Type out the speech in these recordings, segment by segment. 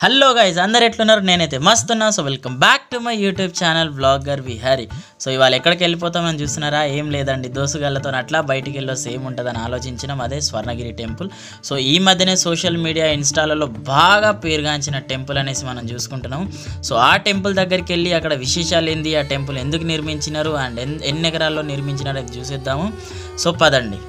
Hello guys, అందరు ఎట్లున్నారు? నేనైతే మస్తున్నా. So welcome back to my YouTube channel blogger Vihari. So ఇవాళ ఎక్కడికి వెళ్ళిపోతామని చూస్తున్నారా? ఏం లేదండి, దోసుగాళ్ళతో అట్లా బయటికి వెళ్ళో సేమ్ ఉంటుందని ఆలోచించినాం. అదే స్వర్ణగిరి టెంపుల్. సో ఈ మధ్యనే సోషల్ మీడియా ఇన్స్టాలలో బాగా పేరుగాంచిన టెంపుల్ అనేసి మనం చూసుకుంటున్నాం. సో ఆ టెంపుల్ దగ్గరికి వెళ్ళి అక్కడ విశేషాలు ఏంది, ఆ టెంపుల్ ఎందుకు నిర్మించినారు అండ్ ఎన్ని ఎకరాల్లో నిర్మించినారు అది చూసేద్దాము. సో పదండి.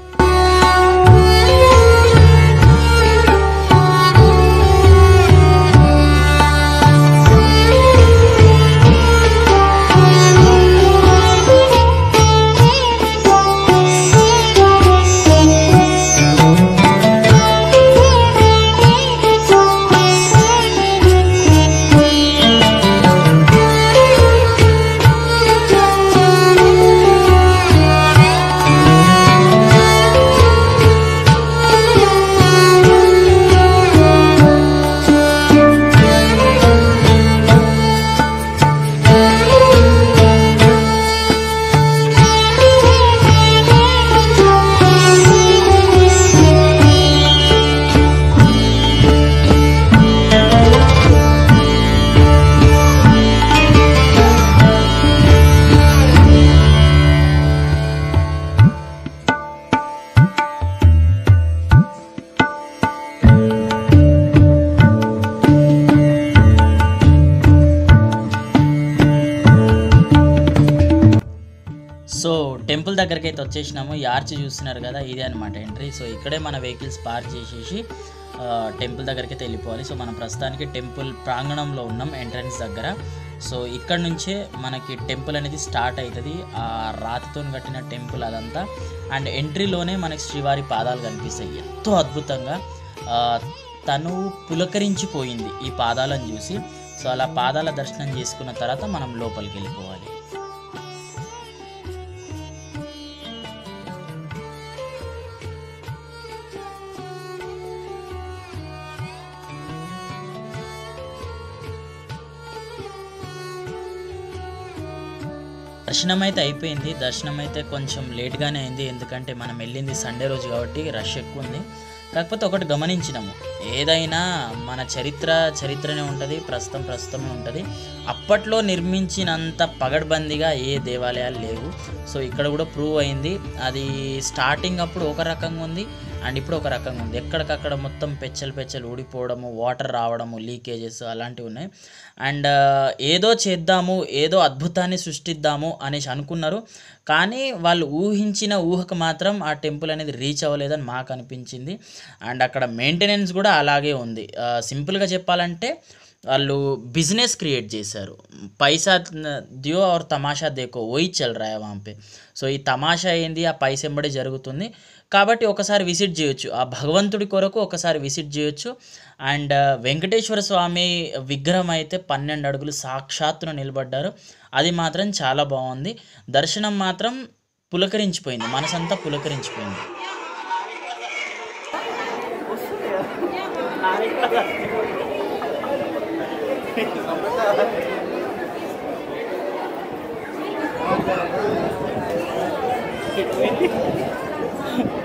సో టెంపుల్ దగ్గరికి అయితే వచ్చేసినాము. ఈ ఆర్చ్ చూస్తున్నారు కదా, ఇదే అనమాట ఎంట్రీ. సో ఇక్కడే మన వెహికల్స్ పార్క్ చేసేసి టెంపుల్ దగ్గరికి అయితే వెళ్ళిపోవాలి. సో మనం ప్రస్తుతానికి టెంపుల్ ప్రాంగణంలో ఉన్నాం, ఎంట్రన్స్ దగ్గర. సో ఇక్కడ నుంచే మనకి టెంపుల్ అనేది స్టార్ట్ అవుతుంది. ఆ రాతితో కట్టిన టెంపుల్ అదంతా. అండ్ ఎంట్రీలోనే మనకి శ్రీవారి పాదాలు కనిపిస్తాయి ఎంతో అద్భుతంగా. తను పులకరించిపోయింది ఈ పాదాలను చూసి. సో అలా పాదాల దర్శనం చేసుకున్న తర్వాత మనం లోపలికి వెళ్ళిపోవాలి. దర్శనం అయితే అయిపోయింది. దర్శనం అయితే కొంచెం లేట్గానే అయింది, ఎందుకంటే మనం వెళ్ళింది సండే రోజు కాబట్టి రష్ ఎక్కువ ఉంది. కాకపోతే ఒకటి గమనించినాము, ఏదైనా మన చరిత్రనే ఉంటుంది, ప్రస్తుతమే ఉంటుంది. అప్పట్లో నిర్మించినంత పగడ్బందీగా ఏ దేవాలయాలు లేవు. సో ఇక్కడ కూడా ప్రూవ్ అయింది. అది స్టార్టింగ్ అప్పుడు ఒక రకంగా ఉంది అండ్ ఇప్పుడు ఒక రకంగా ఉంది. ఎక్కడికక్కడ మొత్తం పెచ్చలు ఊడిపోవడము, వాటర్ రావడము, లీకేజెస్ అలాంటివి ఉన్నాయి. అండ్ ఏదో చేద్దాము, ఏదో అద్భుతాన్ని సృష్టిద్దాము అనేసి అనుకున్నారు. కానీ వాళ్ళు ఊహించిన ఊహకు మాత్రం ఆ టెంపుల్ అనేది రీచ్ అవ్వలేదని మాకు అనిపించింది. అండ్ అక్కడ మెయింటెనెన్స్ కూడా అలాగే ఉంది. సింపుల్గా చెప్పాలంటే వాళ్ళు బిజినెస్ క్రియేట్ చేశారు. పైసా దియో और తమాషా దేకో వోయి చల్ రా వहाँ पे. సో ఈ తమాషా ఏంది, ఆ పైస ఎంబడే జరుగుతుంది కాబట్టి ఒకసారి విజిట్ చేయొచ్చు. ఆ భగవంతుడి కొరకు ఒకసారి విజిట్ చేయొచ్చు. అండ్ వెంకటేశ్వర స్వామి విగ్రహం అయితే 12 అడుగులు సాక్షాత్తున నిలబడ్డారు. అది మాత్రం చాలా బాగుంది. దర్శనం మాత్రం పులకరించిపోయింది, మనసంతా పులకరించిపోయింది.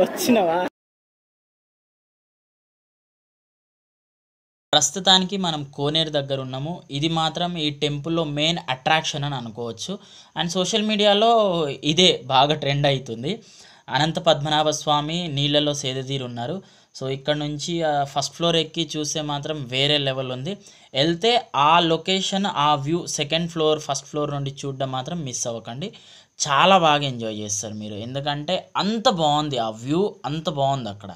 వచ్చినవా? ప్రస్తుతానికి మనం కోనేరు దగ్గర ఉన్నాము. ఇది మాత్రం ఈ టెంపుల్లో మెయిన్ అట్రాక్షన్ అని అనుకోవచ్చు. అండ్ సోషల్ మీడియాలో ఇదే బాగా ట్రెండ్ అవుతుంది. అనంత పద్మనాభ స్వామి నీళ్ళలో సేదతీరు ఉన్నారు. సో ఇక్కడ నుంచి ఫస్ట్ ఫ్లోర్ ఎక్కి చూస్తే మాత్రం వేరే లెవెల్ ఉంది. వెళ్తే ఆ లొకేషన్, ఆ view second floor first floor నుండి చూడడం మాత్రం మిస్ అవ్వకండి. చాలా బాగా ఎంజాయ్ చేస్తారు మీరు, ఎందుకంటే అంత బాగుంది ఆ వ్యూ, అంత బాగుంది అక్కడ.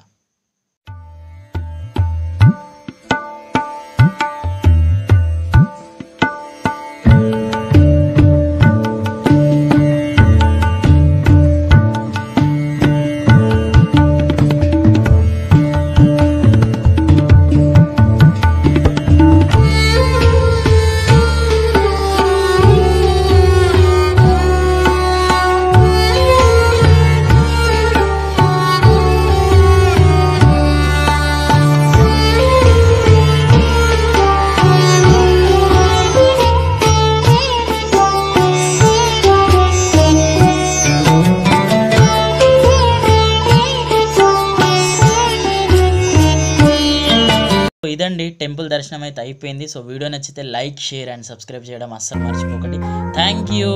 చూడండి టెంపుల్ దర్శనం అయితే అయిపోయింది. సో వీడియో నచ్చితే లైక్, షేర్ అండ్ సబ్స్క్రైబ్ చేయడం అస్సలు మర్చిపోకండి. Thank you.